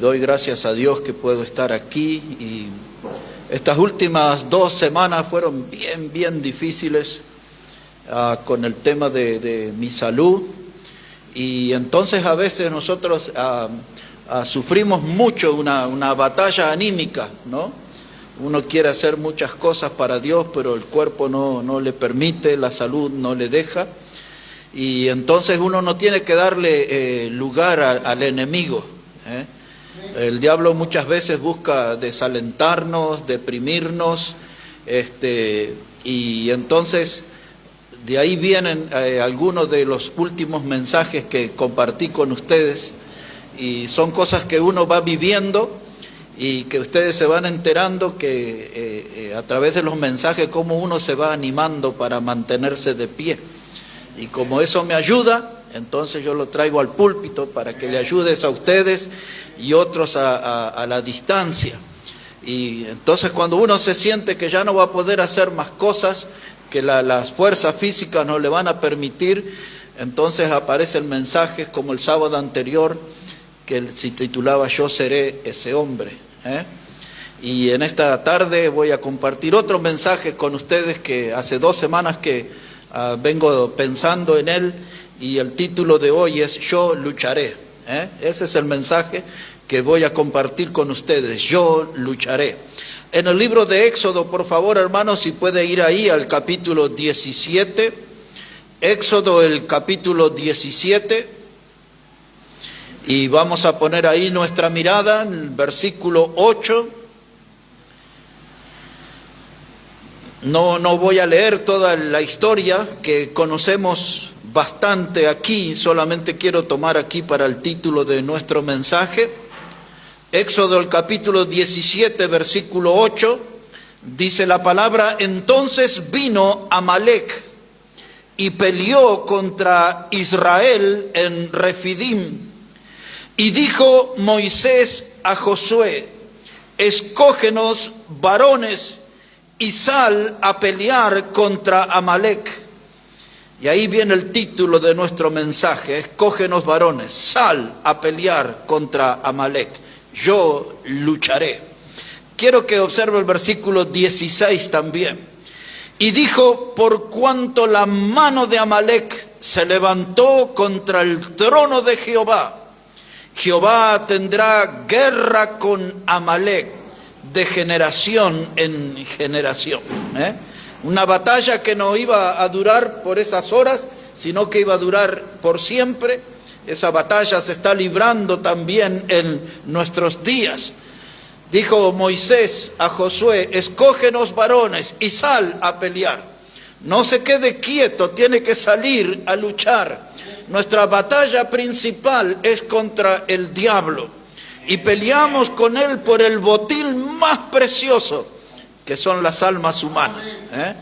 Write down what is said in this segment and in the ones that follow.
doy gracias a Dios que puedo estar aquí. Y estas últimas 2 semanas fueron bien difíciles con el tema de mi salud, y entonces a veces nosotros sufrimos mucho una batalla anímica, ¿no? Uno quiere hacer muchas cosas para Dios, pero el cuerpo no le permite, la salud no le deja, y entonces uno no tiene que darle lugar al enemigo, ¿eh? El diablo muchas veces busca desalentarnos, deprimirnos, y entonces de ahí vienen algunos de los últimos mensajes que compartí con ustedes, y son cosas que uno va viviendo y que ustedes se van enterando que a través de los mensajes cómo uno se va animando para mantenerse de pie. Y como eso me ayuda, entonces yo lo traigo al púlpito para que le ayudes a ustedes y otros a la distancia. Y entonces cuando uno se siente que ya no va a poder hacer más cosas, que las fuerzas físicas no le van a permitir, entonces aparece el mensaje como el sábado anterior, que se titulaba Yo seré ese hombre, ¿eh? Y en esta tarde voy a compartir otro mensaje con ustedes que hace 2 semanas que vengo pensando en él, y el título de hoy es Yo lucharé, ¿eh? Ese es el mensaje que voy a compartir con ustedes, yo lucharé. En el libro de Éxodo, por favor, hermanos, si puede ir ahí al capítulo 17, Éxodo el capítulo 17, y vamos a poner ahí nuestra mirada en el versículo 8. No voy a leer toda la historia que conocemos bastante aquí, solamente quiero tomar aquí para el título de nuestro mensaje. Éxodo el capítulo 17, versículo 8, dice la palabra: entonces vino Amalec y peleó contra Israel en Refidim. Y dijo Moisés a Josué: escógenos varones y sal a pelear contra Amalec. Y ahí viene el título de nuestro mensaje: escógenos varones, sal a pelear contra Amalec. Yo lucharé. Quiero que observe el versículo 16 también. Y dijo: por cuanto la mano de Amalec se levantó contra el trono de Jehová, Jehová tendrá guerra con Amalec de generación en generación, ¿eh? Una batalla que no iba a durar por esas horas, sino que iba a durar por siempre. Esa batalla se está librando también en nuestros días. Dijo Moisés a Josué: escógenos varones y sal a pelear. No se quede quieto, tiene que salir a luchar. Nuestra batalla principal es contra el diablo, y peleamos con él por el botín más precioso, que son las almas humanas, ¿eh?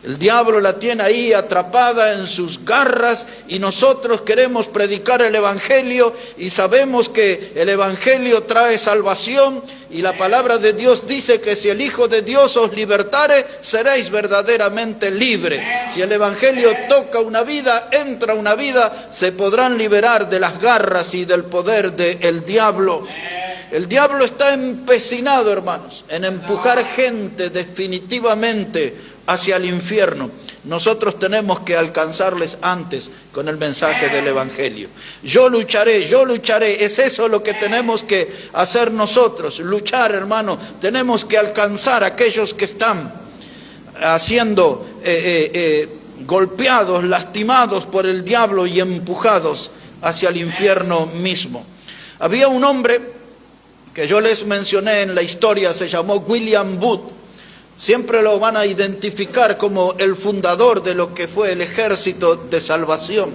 El diablo la tiene ahí atrapada en sus garras, y nosotros queremos predicar el evangelio, y sabemos que el evangelio trae salvación, y la palabra de Dios dice que si el Hijo de Dios os libertare, seréis verdaderamente libres. Si el evangelio toca una vida, entra una vida, se podrán liberar de las garras y del poder del diablo. El diablo está empecinado, hermanos, en empujar gente definitivamente hacia el infierno. Nosotros tenemos que alcanzarles antes con el mensaje del evangelio. Yo lucharé, es eso lo que tenemos que hacer nosotros, luchar, hermano. Tenemos que alcanzar a aquellos que están siendo golpeados, lastimados por el diablo y empujados hacia el infierno mismo. Había un hombre que yo les mencioné en la historia, se llamó William Booth. Siempre lo van a identificar como el fundador de lo que fue el Ejército de Salvación.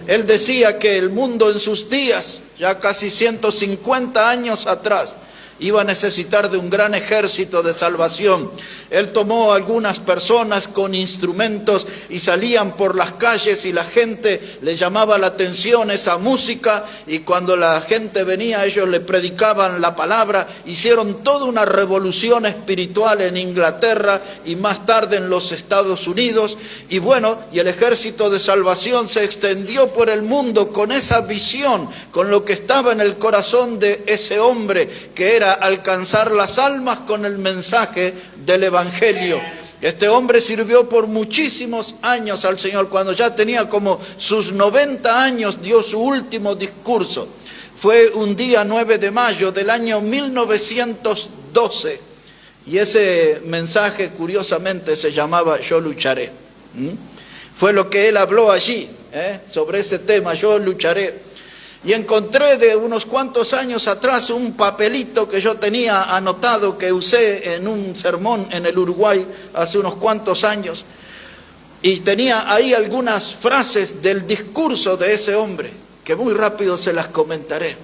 Él decía que el mundo en sus días, ya casi 150 años atrás, iba a necesitar de un gran ejército de salvación. Él tomó algunas personas con instrumentos y salían por las calles y la gente le llamaba la atención esa música, y cuando la gente venía ellos le predicaban la palabra. Hicieron toda una revolución espiritual en Inglaterra y más tarde en los Estados Unidos, y bueno, y el ejército de salvación se extendió por el mundo con esa visión, con lo que estaba en el corazón de ese hombre, que era alcanzar las almas con el mensaje del Evangelio. Este hombre sirvió por muchísimos años al Señor. Cuando ya tenía como sus 90 años dio su último discurso. Fue un día 9 de mayo del año 1912, y ese mensaje curiosamente se llamaba Yo lucharé. Fue lo que él habló allí, sobre ese tema, yo lucharé. Y encontré de unos cuantos años atrás un papelito que yo tenía anotado, que usé en un sermón en el Uruguay hace unos cuantos años. Y tenía ahí algunas frases del discurso de ese hombre, que muy rápido se las comentaré.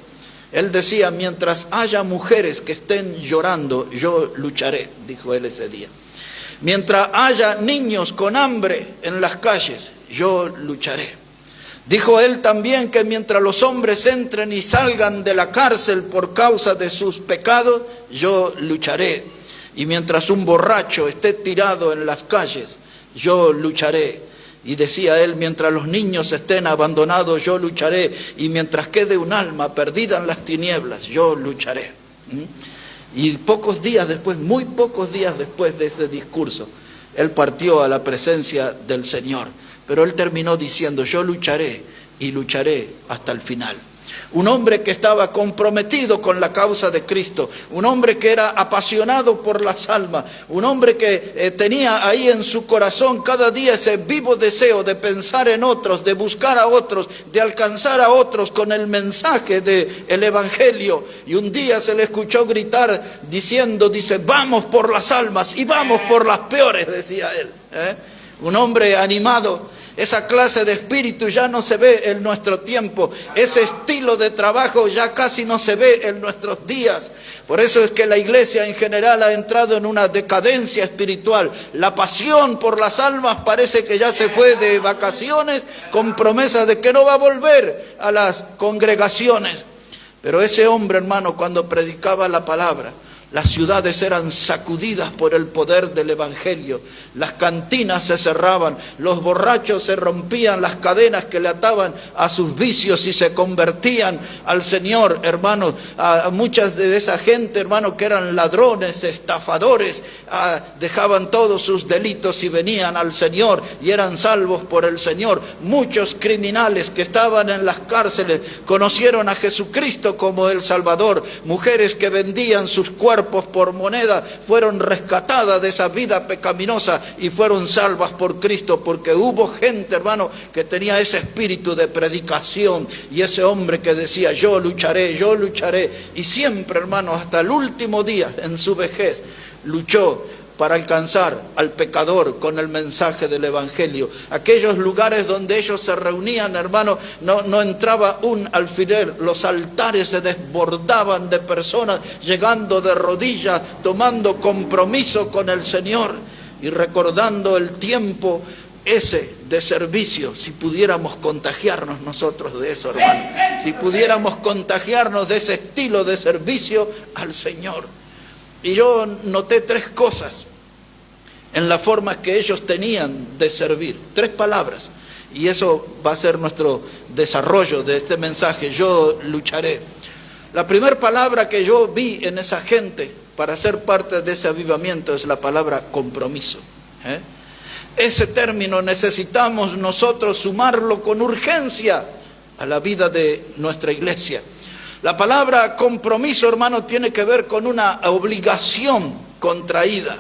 Él decía: mientras haya mujeres que estén llorando, yo lucharé, dijo él ese día. Mientras haya niños con hambre en las calles, yo lucharé. Dijo él también que mientras los hombres entren y salgan de la cárcel por causa de sus pecados, yo lucharé. Y mientras un borracho esté tirado en las calles, yo lucharé. Y decía él: mientras los niños estén abandonados, yo lucharé. Y mientras quede un alma perdida en las tinieblas, yo lucharé. Y pocos días después, muy pocos días después de ese discurso, él partió a la presencia del Señor. Pero él terminó diciendo: yo lucharé y lucharé hasta el final. Un hombre que estaba comprometido con la causa de Cristo, un hombre que era apasionado por las almas, un hombre que tenía ahí en su corazón cada día ese vivo deseo de pensar en otros, de buscar a otros, de alcanzar a otros con el mensaje del Evangelio. Y un día se le escuchó gritar diciendo, vamos por las almas y vamos por las peores, decía él. Un hombre animado. Esa clase de espíritu ya no se ve en nuestro tiempo. Ese estilo de trabajo ya casi no se ve en nuestros días. Por eso es que la iglesia en general ha entrado en una decadencia espiritual. La pasión por las almas parece que ya se fue de vacaciones con promesa de que no va a volver a las congregaciones. Pero ese hombre, hermano, cuando predicaba la palabra, las ciudades eran sacudidas por el poder del Evangelio. Las cantinas se cerraban, los borrachos se rompían las cadenas que le ataban a sus vicios y se convertían al Señor, hermanos. A muchas de esa gente, hermanos, que eran ladrones, estafadores, dejaban todos sus delitos y venían al Señor y eran salvos por el Señor. Muchos criminales que estaban en las cárceles conocieron a Jesucristo como el Salvador. Mujeres que vendían sus cuerpos por moneda fueron rescatadas de esa vida pecaminosa y fueron salvas por Cristo, porque hubo gente, hermano, que tenía ese espíritu de predicación, y ese hombre que decía yo lucharé, y siempre, hermano, hasta el último día en su vejez luchó para alcanzar al pecador con el mensaje del Evangelio. Aquellos lugares donde ellos se reunían, hermano, no entraba un alfiler. Los altares se desbordaban de personas llegando de rodillas, tomando compromiso con el Señor y recordando el tiempo ese de servicio. Si pudiéramos contagiarnos nosotros de eso, hermano, si pudiéramos contagiarnos de ese estilo de servicio al Señor. Y yo noté 3 cosas en la forma que ellos tenían de servir. 3 palabras. Y eso va a ser nuestro desarrollo de este mensaje. Yo lucharé. La primera palabra que yo vi en esa gente para ser parte de ese avivamiento es la palabra compromiso. Ese término necesitamos nosotros sumarlo con urgencia a la vida de nuestra iglesia. La palabra compromiso, hermano, tiene que ver con una obligación contraída.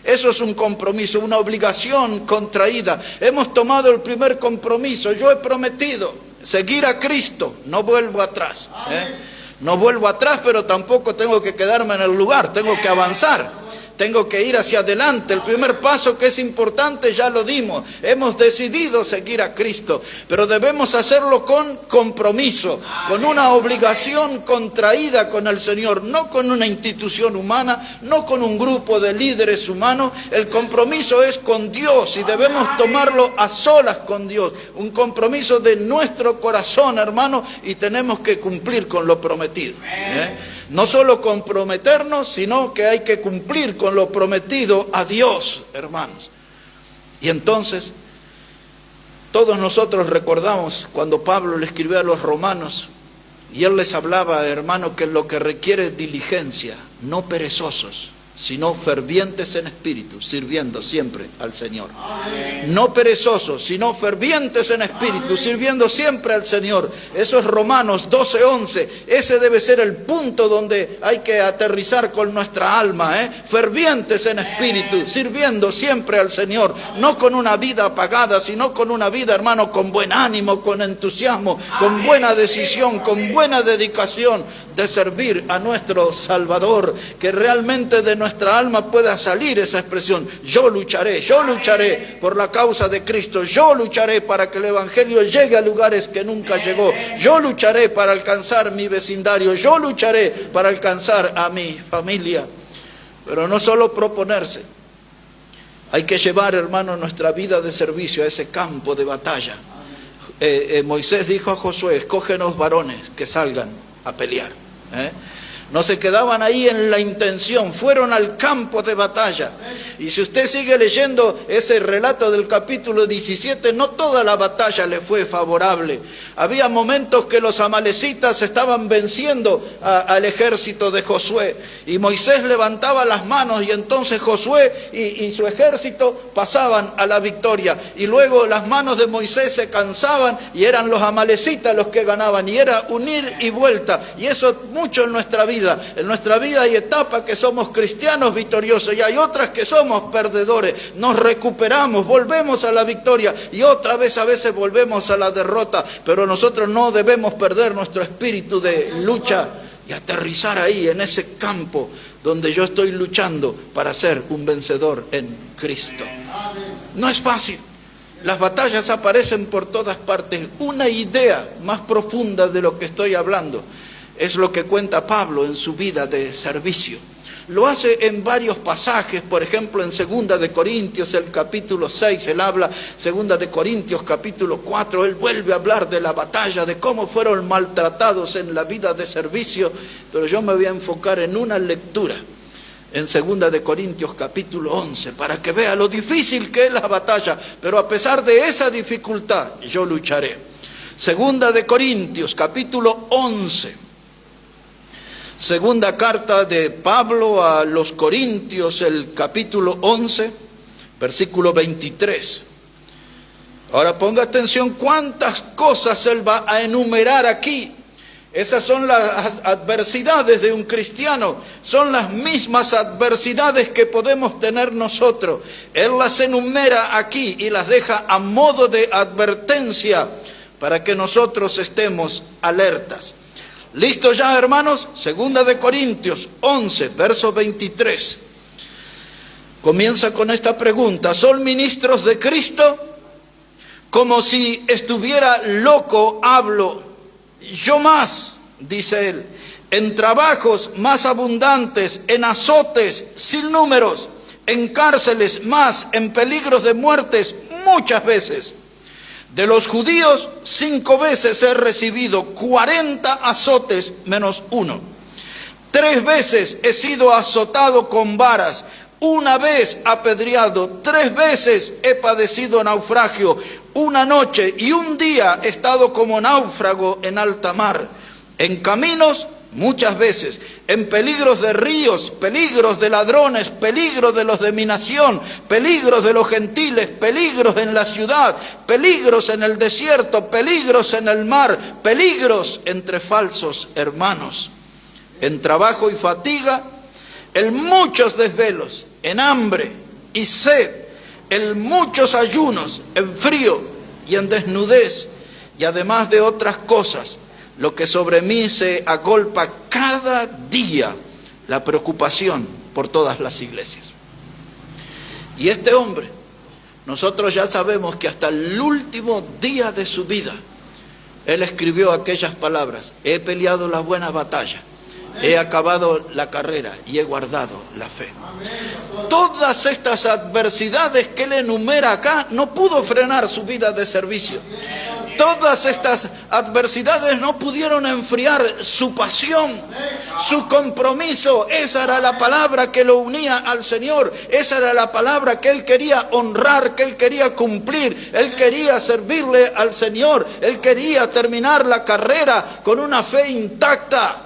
Eso es un compromiso, una obligación contraída. Hemos tomado el primer compromiso. Yo he prometido seguir a Cristo, no vuelvo atrás. No vuelvo atrás, pero tampoco tengo que quedarme en el lugar, tengo que avanzar. tengo que ir hacia adelante. El primer paso, que es importante, ya lo dimos. Hemos decidido seguir a Cristo, pero debemos hacerlo con compromiso, con una obligación contraída con el Señor, no con una institución humana, no con un grupo de líderes humanos. El compromiso es con Dios y debemos tomarlo a solas con Dios. Un compromiso de nuestro corazón, hermano, y tenemos que cumplir con lo prometido. No solo comprometernos, sino que hay que cumplir con lo prometido a Dios, hermanos. Y entonces, todos nosotros recordamos cuando Pablo le escribió a los romanos, y él les hablaba, hermano, que lo que requiere es diligencia, no perezosos, sino fervientes en espíritu, sirviendo siempre al Señor. Amén. No perezosos, sino fervientes en espíritu, amén, sirviendo siempre al Señor. Eso es Romanos 12:11. Ese debe ser el punto donde hay que aterrizar con nuestra alma, fervientes en espíritu, sirviendo siempre al Señor, no con una vida apagada, sino con una vida, hermano, con buen ánimo, con entusiasmo, con buena decisión, con buena dedicación de servir a nuestro Salvador, que realmente de nuestra alma pueda salir esa expresión: yo lucharé por la causa de Cristo, yo lucharé para que el Evangelio llegue a lugares que nunca llegó, yo lucharé para alcanzar mi vecindario, yo lucharé para alcanzar a mi familia. Pero no solo proponerse, hay que llevar, hermano, nuestra vida de servicio a ese campo de batalla. Moisés dijo a Josué: escógenos varones que salgan a pelear. No se quedaban ahí en la intención, fueron al campo de batalla. Y si usted sigue leyendo ese relato del capítulo 17, no toda la batalla le fue favorable. Había momentos que los amalecitas estaban venciendo al ejército de Josué, y Moisés levantaba las manos, y entonces Josué y su ejército pasaban a la victoria. Y luego las manos de Moisés se cansaban y eran los amalecitas los que ganaban, y era unir y vuelta. Y eso mucho en nuestra vida. En nuestra vida hay etapas que somos cristianos victoriosos y hay otras que somos perdedores. Nos recuperamos, volvemos a la victoria, y otra vez a veces volvemos a la derrota. Pero nosotros no debemos perder nuestro espíritu de lucha y aterrizar ahí en ese campo donde yo estoy luchando para ser un vencedor en Cristo. No es fácil. Las batallas aparecen por todas partes. Una idea más profunda de lo que estoy hablando es lo que cuenta Pablo en su vida de servicio. Lo hace en varios pasajes. Por ejemplo, en 2 de Corintios, el capítulo 6, él habla. 2 de Corintios, capítulo 4, él vuelve a hablar de la batalla, de cómo fueron maltratados en la vida de servicio. Pero yo me voy a enfocar en una lectura, en 2 de Corintios, capítulo 11, para que vea lo difícil que es la batalla. Pero a pesar de esa dificultad, yo lucharé. 2 de Corintios, capítulo 11. Segunda carta de Pablo a los Corintios, el capítulo 11, versículo 23. Ahora ponga atención cuántas cosas él va a enumerar aquí. Esas son las adversidades de un cristiano, son las mismas adversidades que podemos tener nosotros. Él las enumera aquí y las deja a modo de advertencia para que nosotros estemos alertas. ¿Listo ya, hermanos? 2 de Corintios 11, verso 23. Comienza con esta pregunta: ¿son ministros de Cristo? Como si estuviera loco hablo. Yo más, dice él, en trabajos más abundantes, en azotes sin números, en cárceles más, en peligros de muertes muchas veces. De los judíos 5 veces he recibido 40 azotes menos 1. 3 veces he sido azotado con varas, 1 vez apedreado, 3 veces he padecido naufragio, 1 noche y 1 día he estado como náufrago en alta mar, en caminos muchas veces, en peligros de ríos, peligros de ladrones, peligros de los de mi nación, peligros de los gentiles, peligros en la ciudad, peligros en el desierto, peligros en el mar, peligros entre falsos hermanos, en trabajo y fatiga, en muchos desvelos, en hambre y sed, en muchos ayunos, en frío y en desnudez, y además de otras cosas, lo que sobre mí se agolpa cada día, la preocupación por todas las iglesias. Y este hombre, nosotros ya sabemos que hasta el último día de su vida, él escribió aquellas palabras: he peleado la buena batalla, he acabado la carrera y he guardado la fe. Todas estas adversidades que él enumera acá no pudo frenar su vida de servicio. Todas estas adversidades no pudieron enfriar su pasión, su compromiso. Esa era la palabra que lo unía al Señor. Esa era la palabra que él quería honrar, que él quería cumplir. Él quería servirle al Señor. Él quería terminar la carrera con una fe intacta.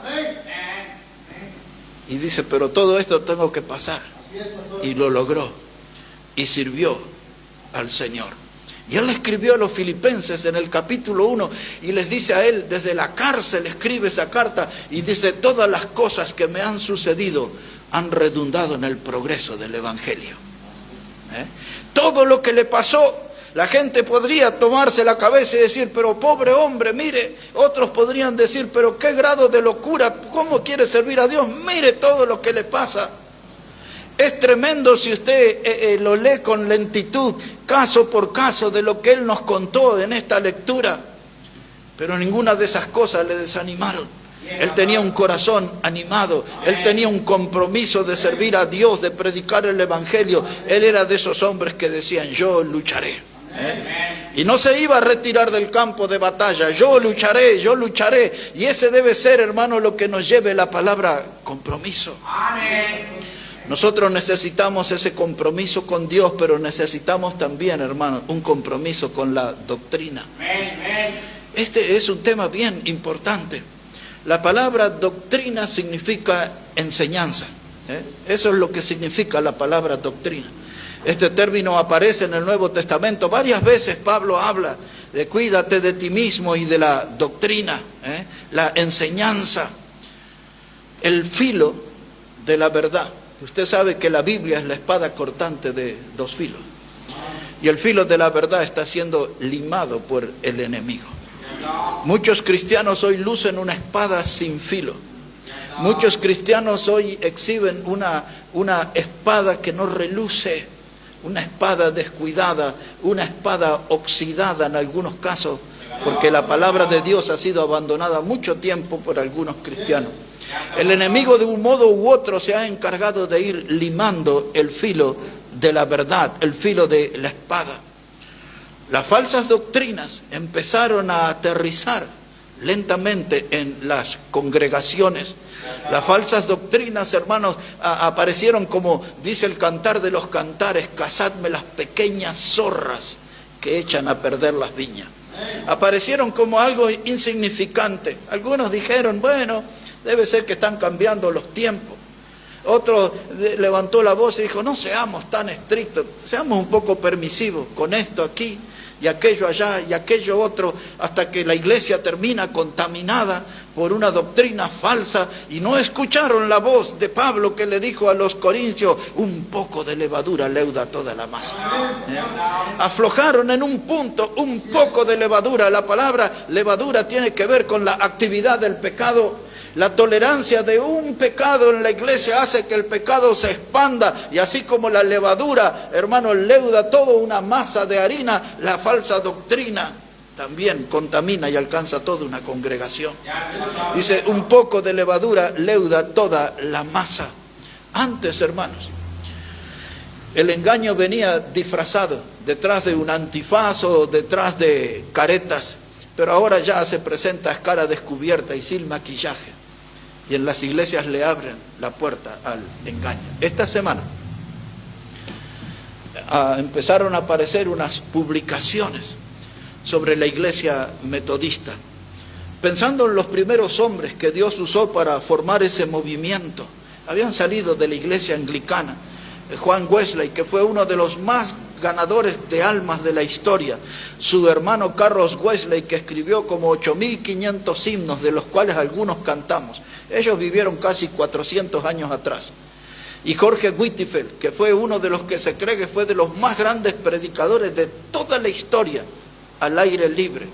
Y dice, pero todo esto tengo que pasar. Y lo logró. Y sirvió al Señor. Y él escribió a los filipenses en el capítulo 1 y les dice a él, desde la cárcel escribe esa carta y dice: todas las cosas que me han sucedido han redundado en el progreso del Evangelio. Todo lo que le pasó, la gente podría tomarse la cabeza y decir, pero pobre hombre, mire. Otros podrían decir, pero qué grado de locura, ¿cómo quiere servir a Dios? Mire todo lo que le pasa. Es tremendo si usted lo lee con lentitud, caso por caso, de lo que él nos contó en esta lectura. Pero ninguna de esas cosas le desanimaron. Él tenía un corazón animado, él tenía un compromiso de servir a Dios, de predicar el Evangelio. Él era de esos hombres que decían, yo lucharé. Y no se iba a retirar del campo de batalla, yo lucharé, yo lucharé. Y ese debe ser, hermano, lo que nos lleve la palabra compromiso. Amén. Nosotros necesitamos ese compromiso con Dios, pero necesitamos también, hermano, un compromiso con la doctrina. Este es un tema bien importante. La palabra doctrina significa enseñanza. Eso es lo que significa la palabra doctrina. Este término aparece en el Nuevo Testamento. Varias veces Pablo habla de cuídate de ti mismo y de la doctrina, la enseñanza, el filo de la verdad. Usted sabe que la Biblia es la espada cortante de dos filos. Y el filo de la verdad está siendo limado por el enemigo. Muchos cristianos hoy lucen una espada sin filo. Muchos cristianos hoy exhiben una espada que no reluce. Una espada descuidada, una espada oxidada en algunos casos. Porque la palabra de Dios ha sido abandonada mucho tiempo por algunos cristianos. El enemigo de un modo u otro se ha encargado de ir limando el filo de la verdad, el filo de la espada. Las falsas doctrinas empezaron a aterrizar lentamente en las congregaciones. Las falsas doctrinas, hermanos, aparecieron como dice el Cantar de los Cantares: cazadme las pequeñas zorras que echan a perder las viñas. Aparecieron como algo insignificante. Algunos dijeron, bueno, debe ser que están cambiando los tiempos. Otro levantó la voz y dijo, no seamos tan estrictos, seamos un poco permisivos con esto aquí y aquello allá y aquello otro, hasta que la iglesia termina contaminada por una doctrina falsa. Y no escucharon la voz de Pablo, que le dijo a los corintios, un poco de levadura leuda toda la masa. Aflojaron en un punto, un poco de levadura. La palabra levadura tiene que ver con la actividad del pecado. La tolerancia de un pecado en la iglesia hace que el pecado se expanda, y así como la levadura, hermano, leuda toda una masa de harina, la falsa doctrina también contamina y alcanza toda una congregación. Dice, un poco de levadura leuda toda la masa. Antes, hermanos, el engaño venía disfrazado detrás de un antifaz o detrás de caretas, pero ahora ya se presenta a cara descubierta y sin maquillaje. Y en las iglesias le abren la puerta al engaño. Esta semana empezaron a aparecer unas publicaciones sobre la iglesia metodista, pensando en los primeros hombres que Dios usó para formar ese movimiento. Habían salido de la iglesia anglicana. Juan Wesley, que fue uno de los más ganadores de almas de la historia. Su hermano Carlos Wesley, que escribió como 8.500 himnos, de los cuales algunos cantamos. Ellos vivieron casi 400 años atrás. Y Jorge Whitefield, que fue uno de los que se cree que fue de los más grandes predicadores de toda la historia al aire libre.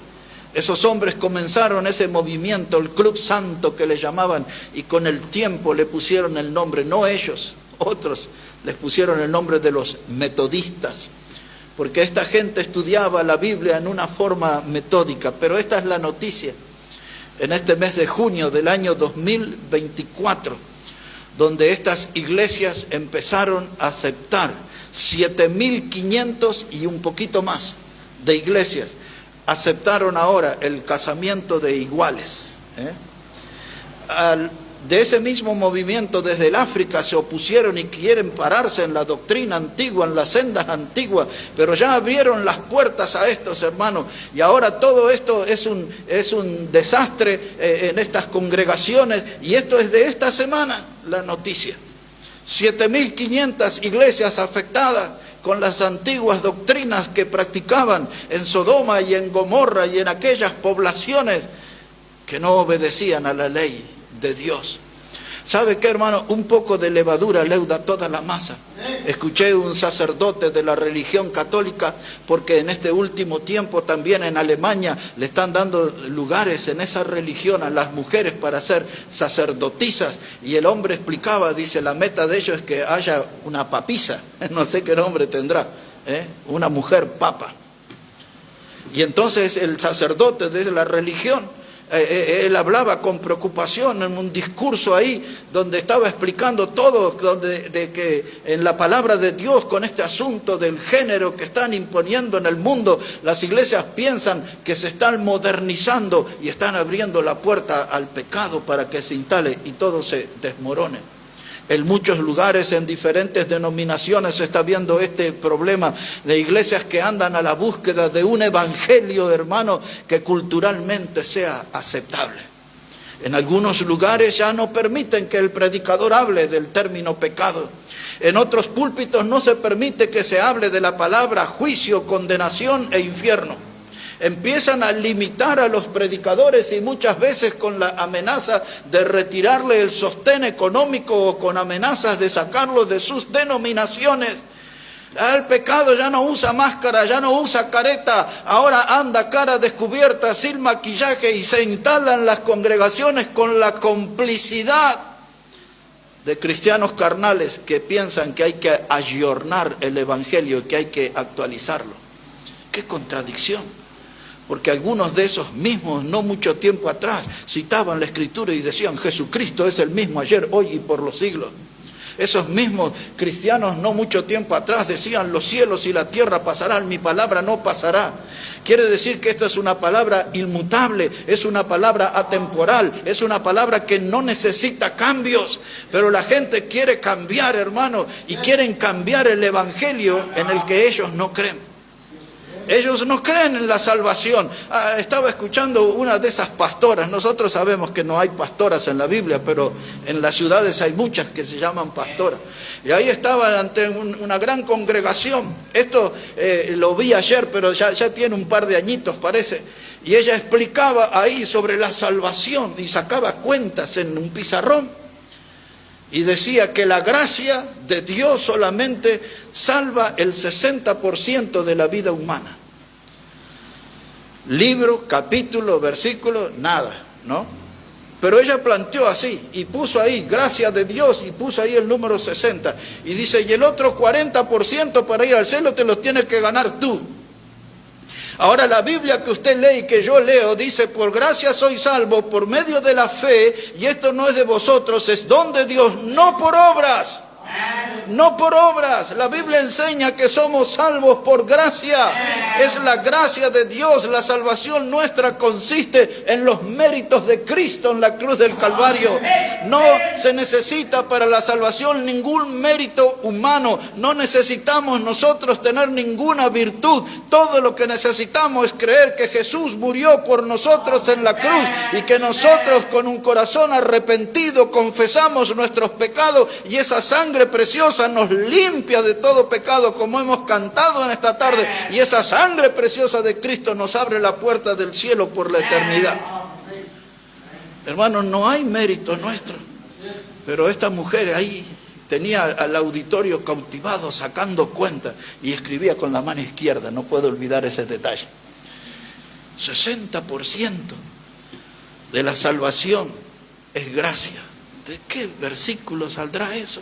Esos hombres comenzaron ese movimiento, el Club Santo que le llamaban, y con el tiempo le pusieron el nombre, no ellos, Otros les pusieron el nombre de los metodistas, porque esta gente estudiaba la Biblia en una forma metódica. Pero esta es la noticia, en este mes de junio del año 2024, donde estas iglesias empezaron a aceptar 7.500 y un poquito más de iglesias, aceptaron ahora el casamiento de iguales. De ese mismo movimiento desde el África se opusieron y quieren pararse en la doctrina antigua, en las sendas antiguas, pero ya abrieron las puertas a estos hermanos, y ahora todo esto es un desastre en estas congregaciones, y esto es de esta semana la noticia. 7.500 iglesias afectadas con las antiguas doctrinas que practicaban en Sodoma y en Gomorra y en aquellas poblaciones que no obedecían a la ley de Dios. ¿Sabe qué, hermano? Un poco de levadura leuda toda la masa. Escuché un sacerdote de la religión católica, porque en este último tiempo también en Alemania le están dando lugares en esa religión a las mujeres para ser sacerdotisas, y el hombre explicaba, dice, la meta de ellos es que haya una papisa, no sé qué nombre tendrá, una mujer papa. Y entonces el sacerdote de la religión, él hablaba con preocupación en un discurso ahí donde estaba explicando todo, de que en la palabra de Dios, con este asunto del género que están imponiendo en el mundo, las iglesias piensan que se están modernizando y están abriendo la puerta al pecado para que se instale y todo se desmorone. En muchos lugares, en diferentes denominaciones, se está viendo este problema de iglesias que andan a la búsqueda de un evangelio, hermano, que culturalmente sea aceptable. En algunos lugares ya no permiten que el predicador hable del término pecado. En otros púlpitos no se permite que se hable de la palabra juicio, condenación e infierno. Empiezan a limitar a los predicadores, y muchas veces con la amenaza de retirarle el sostén económico o con amenazas de sacarlos de sus denominaciones. El pecado ya no usa máscara, ya no usa careta, ahora anda cara descubierta, sin maquillaje, y se instalan las congregaciones con la complicidad de cristianos carnales que piensan que hay que ayornar el evangelio, que hay que actualizarlo. ¡Qué contradicción! Porque algunos de esos mismos, no mucho tiempo atrás, citaban la Escritura y decían, Jesucristo es el mismo ayer, hoy y por los siglos. Esos mismos cristianos no mucho tiempo atrás decían, los cielos y la tierra pasarán, mi palabra no pasará. Quiere decir que esta es una palabra inmutable, es una palabra atemporal, es una palabra que no necesita cambios. Pero la gente quiere cambiar, hermano, y quieren cambiar el evangelio en el que ellos no creen. Ellos no creen en la salvación. Estaba escuchando una de esas pastoras. Nosotros sabemos que no hay pastoras en la Biblia, pero en las ciudades hay muchas que se llaman pastoras. Y ahí estaba ante una gran congregación. Esto lo vi ayer, pero ya tiene un par de añitos, parece. Y ella explicaba ahí sobre la salvación y sacaba cuentas en un pizarrón. Y decía que la gracia de Dios solamente salva el 60% de la vida humana. Libro, capítulo, versículo, nada, ¿no? Pero ella planteó así, y puso ahí, gracia de Dios, y puso ahí el número 60. Y dice, y el otro 40% para ir al cielo te lo tienes que ganar tú. Ahora la Biblia que usted lee y que yo leo dice, por gracia soy salvo por medio de la fe, y esto no es de vosotros, es don de Dios, no por obras. No por obras. La Biblia enseña que somos salvos por gracia. Es la gracia de Dios. La salvación nuestra consiste en los méritos de Cristo en la cruz del Calvario. No se necesita para la salvación ningún mérito humano. No necesitamos nosotros tener ninguna virtud. Todo lo que necesitamos es creer que Jesús murió por nosotros en la cruz, y que nosotros con un corazón arrepentido confesamos nuestros pecados, y esa sangre preciosa nos limpia de todo pecado, como hemos cantado en esta tarde, y esa sangre preciosa de Cristo nos abre la puerta del cielo por la eternidad. Hermanos, no hay mérito nuestro, pero esta mujer ahí tenía al auditorio cautivado sacando cuentas, y escribía con la mano izquierda, no puedo olvidar ese detalle. 60% de la salvación es gracia. ¿De qué versículo saldrá eso?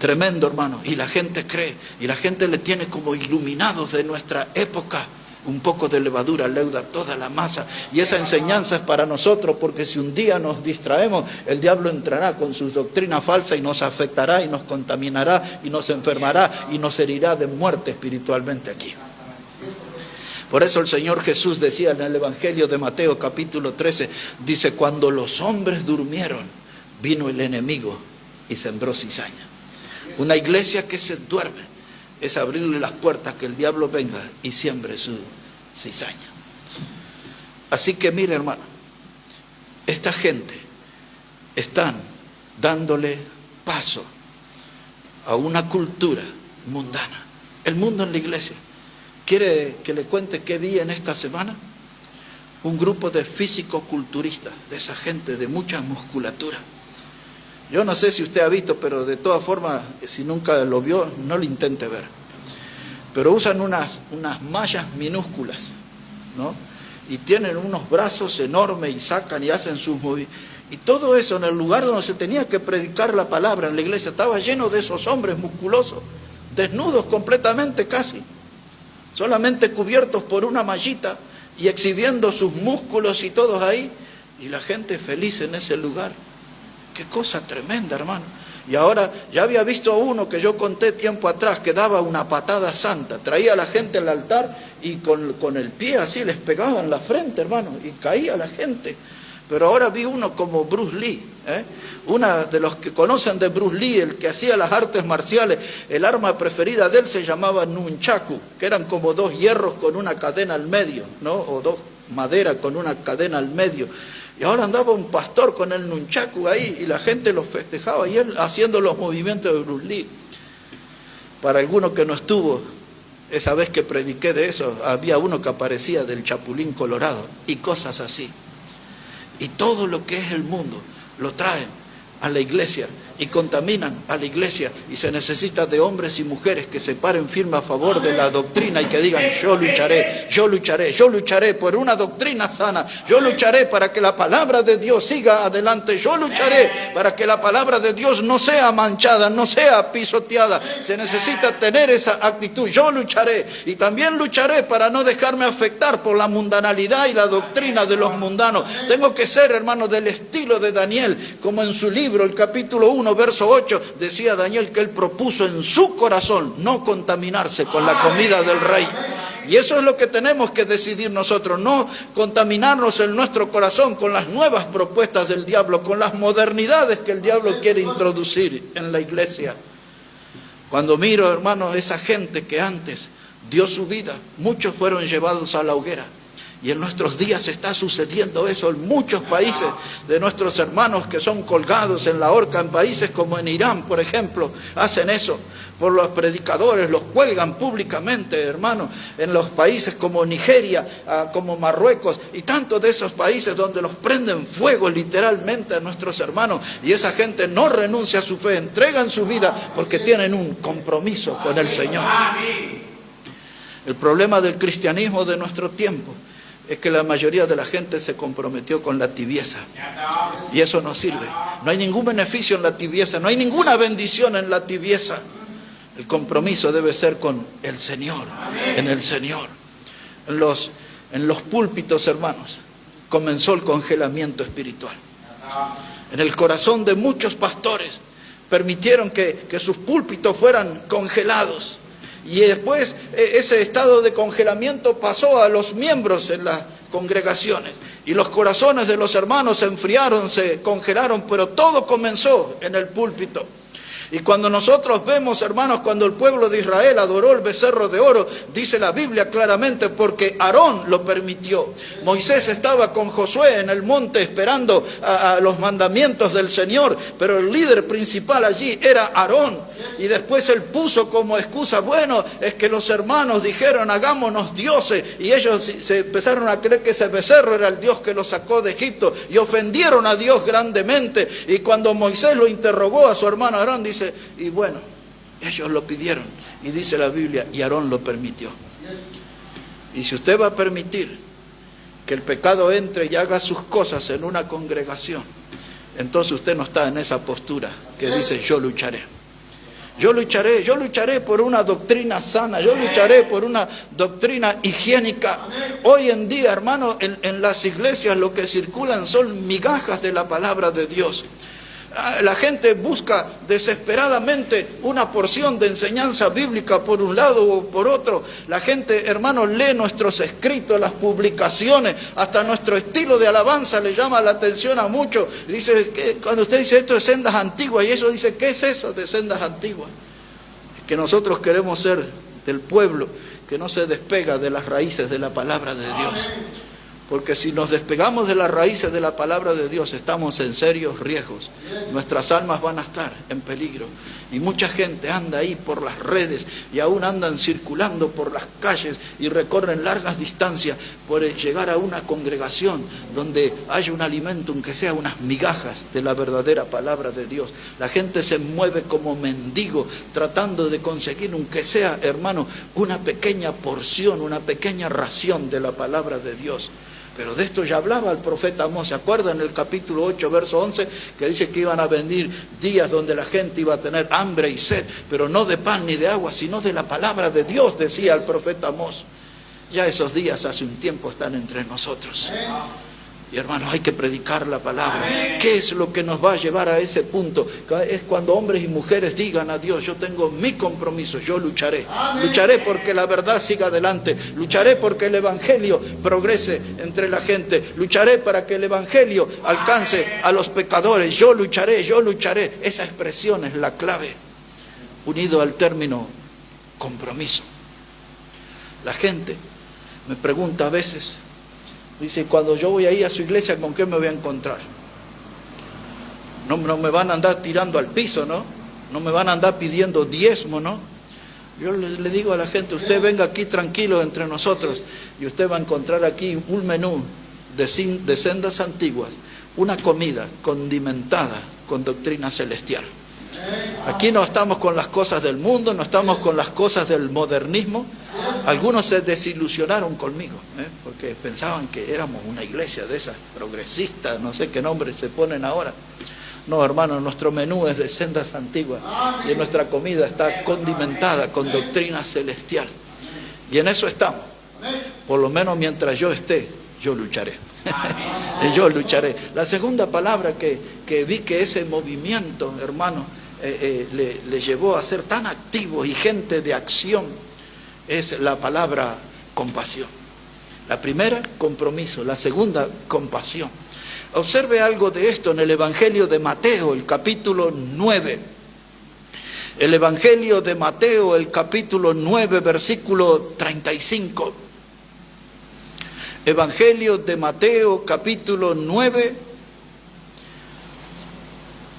Tremendo, hermano. Y la gente cree, y la gente le tiene como iluminados de nuestra época. Un poco de levadura leuda toda la masa. Y esa enseñanza es para nosotros, porque si un día nos distraemos, el diablo entrará con sus doctrinas falsas y nos afectará y nos contaminará y nos enfermará y nos herirá de muerte espiritualmente aquí. Por eso el Señor Jesús decía en el Evangelio de Mateo capítulo 13, dice, cuando los hombres durmieron, vino el enemigo y sembró cizaña. Una iglesia que se duerme es abrirle las puertas que el diablo venga y siembre su cizaña. Así que mire, hermano, esta gente están dándole paso a una cultura mundana. El mundo en la iglesia. ¿Quiere que le cuente qué vi en esta semana? Un grupo de físico-culturistas, de esa gente de mucha musculatura. Yo no sé si usted ha visto, pero de todas formas, si nunca lo vio, no lo intente ver. Pero usan unas mallas minúsculas, ¿no? Y tienen unos brazos enormes y sacan y hacen sus movimientos. Y todo eso en el lugar donde se tenía que predicar la palabra en la iglesia, estaba lleno de esos hombres musculosos, desnudos completamente casi, solamente cubiertos por una mallita y exhibiendo sus músculos y todos ahí. Y la gente feliz en ese lugar. Qué cosa tremenda, hermano. Y ahora, ya había visto a uno que yo conté tiempo atrás, que daba una patada santa. Traía a la gente al altar y con el pie así les pegaba en la frente, hermano, y caía la gente. Pero ahora vi uno como Bruce Lee, Una de los que conocen de Bruce Lee, el que hacía las artes marciales, el arma preferida de él se llamaba nunchaku, que eran como dos hierros con una cadena al medio, ¿no? O dos maderas con una cadena al medio. Y ahora andaba un pastor con el nunchaku ahí y la gente lo festejaba y él haciendo los movimientos de Bruce Lee. Para alguno que no estuvo, esa vez que prediqué de eso, había uno que aparecía del Chapulín Colorado y cosas así. Y todo lo que es el mundo lo traen a la iglesia y contaminan a la iglesia, y se necesita de hombres y mujeres que se paren firme a favor de la doctrina y que digan, yo lucharé por una doctrina sana, yo lucharé para que la palabra de Dios siga adelante, yo lucharé para que la palabra de Dios no sea manchada, no sea pisoteada. Se necesita tener esa actitud, yo lucharé, y también lucharé para no dejarme afectar por la mundanalidad y la doctrina de los mundanos. Tengo que ser, hermano, del estilo de Daniel, como en su libro, el capítulo 1, verso 8, decía Daniel que él propuso en su corazón no contaminarse con la comida del rey. Y eso es lo que tenemos que decidir nosotros, no contaminarnos en nuestro corazón con las nuevas propuestas del diablo, con las modernidades que el diablo quiere introducir en la iglesia. Cuando miro, hermanos, esa gente que antes dio su vida, muchos fueron llevados a la hoguera. Y en nuestros días está sucediendo eso en muchos países de nuestros hermanos que son colgados en la horca, en países como en Irán, por ejemplo, hacen eso. Por los predicadores, los cuelgan públicamente, hermano, en los países como Nigeria, como Marruecos, y tantos de esos países donde los prenden fuego literalmente a nuestros hermanos, y esa gente no renuncia a su fe, entregan su vida porque tienen un compromiso con el Señor. El problema del cristianismo de nuestro tiempo es que la mayoría de la gente se comprometió con la tibieza. Y eso no sirve. No hay ningún beneficio en la tibieza, no hay ninguna bendición en la tibieza. El compromiso debe ser con el Señor, en el Señor. En los púlpitos, hermanos, comenzó el congelamiento espiritual. En el corazón de muchos pastores permitieron que sus púlpitos fueran congelados. Y después ese estado de congelamiento pasó a los miembros en las congregaciones. Y los corazones de los hermanos se enfriaron, se congelaron, pero todo comenzó en el púlpito. Y cuando nosotros vemos, hermanos, cuando el pueblo de Israel adoró el becerro de oro, dice la Biblia claramente, porque Aarón lo permitió. Moisés estaba con Josué en el monte esperando a los mandamientos del Señor, pero el líder principal allí era Aarón. Y después él puso como excusa, bueno, es que los hermanos dijeron, hagámonos dioses, y ellos se empezaron a creer que ese becerro era el Dios que los sacó de Egipto, y ofendieron a Dios grandemente. Y cuando Moisés lo interrogó a su hermano Aarón, dice, y bueno, ellos lo pidieron, y dice la Biblia, y Aarón lo permitió. Y si usted va a permitir que el pecado entre y haga sus cosas en una congregación, entonces usted no está en esa postura que dice, yo lucharé. Yo lucharé por una doctrina sana, yo lucharé por una doctrina higiénica. Hoy en día, hermano, en las iglesias lo que circulan son migajas de la palabra de Dios. La gente busca desesperadamente una porción de enseñanza bíblica por un lado o por otro. La gente, hermano, lee nuestros escritos, las publicaciones, hasta nuestro estilo de alabanza le llama la atención a muchos. Dice, cuando usted dice esto de sendas antiguas, y eso dice, ¿qué es eso de sendas antiguas? Es que nosotros queremos ser del pueblo que no se despega de las raíces de la palabra de Dios. Porque si nos despegamos de las raíces de la palabra de Dios, estamos en serios riesgos. Nuestras almas van a estar en peligro. Y mucha gente anda ahí por las redes y aún andan circulando por las calles y recorren largas distancias por llegar a una congregación donde haya un alimento, aunque sea unas migajas de la verdadera palabra de Dios. La gente se mueve como mendigo tratando de conseguir, aunque sea, hermano, una pequeña porción, una pequeña ración de la palabra de Dios. Pero de esto ya hablaba el profeta Amós. ¿Se acuerdan en el capítulo 8, verso 11? Que dice que iban a venir días donde la gente iba a tener hambre y sed, pero no de pan ni de agua, sino de la palabra de Dios, decía el profeta Amós. Ya esos días hace un tiempo están entre nosotros. Y hermanos, hay que predicar la palabra. ¿Qué es lo que nos va a llevar a ese punto? Es cuando hombres y mujeres digan a Dios, yo tengo mi compromiso, yo lucharé. Lucharé porque la verdad siga adelante. Lucharé porque el evangelio progrese entre la gente. Lucharé para que el evangelio alcance a los pecadores. Yo lucharé, yo lucharé. Esa expresión es la clave, unido al término compromiso. La gente me pregunta a veces, dice, cuando yo voy ahí a su iglesia, ¿con qué me voy a encontrar? No me van a andar tirando al piso, ¿no? No me van a andar pidiendo diezmo, ¿no? Yo le digo a la gente, usted venga aquí tranquilo entre nosotros y usted va a encontrar aquí un menú de sendas antiguas, una comida condimentada con doctrina celestial. Aquí no estamos con las cosas del mundo, no estamos con las cosas del modernismo. Algunos se desilusionaron conmigo, porque pensaban que éramos una iglesia de esas progresistas, no sé qué nombre se ponen ahora. No, hermano, nuestro menú es de sendas antiguas y nuestra comida está condimentada con doctrina celestial. Y en eso estamos. Por lo menos mientras yo esté, yo lucharé. Yo lucharé. La segunda palabra que vi que ese movimiento, hermano, le llevó a ser tan activo y gente de acción, es la palabra compasión. La primera, compromiso. La segunda, compasión. Observe algo de esto en el Evangelio de Mateo, el capítulo 9. El Evangelio de Mateo, el capítulo 9, versículo 35. Evangelio de Mateo, capítulo 9,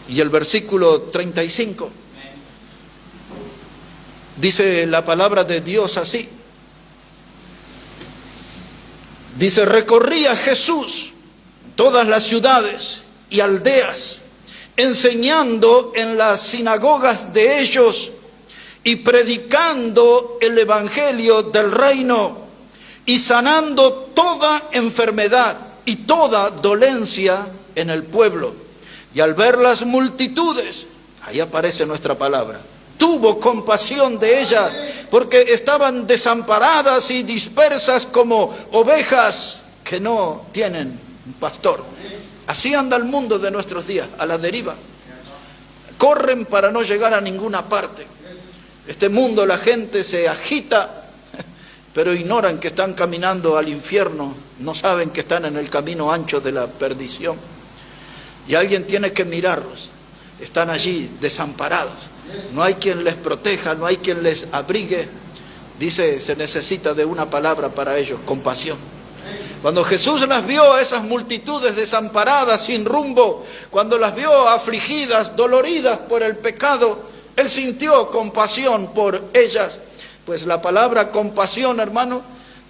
y el versículo 35. Dice la palabra de Dios así. Dice, recorría Jesús todas las ciudades y aldeas, enseñando en las sinagogas de ellos y predicando el evangelio del reino y sanando toda enfermedad y toda dolencia en el pueblo. Y al ver las multitudes, ahí aparece nuestra palabra, tuvo compasión de ellas, porque estaban desamparadas y dispersas como ovejas que no tienen un pastor. Así anda el mundo de nuestros días, a la deriva. Corren para no llegar a ninguna parte. Este mundo, la gente se agita, pero ignoran que están caminando al infierno, no saben que están en el camino ancho de la perdición. Y alguien tiene que mirarlos. Están allí desamparados. No hay quien les proteja, no hay quien les abrigue. Dice, se necesita de una palabra para ellos, compasión. Cuando Jesús las vio, esas multitudes desamparadas, sin rumbo, cuando las vio afligidas, doloridas por el pecado, Él sintió compasión por ellas. Pues la palabra compasión, hermano,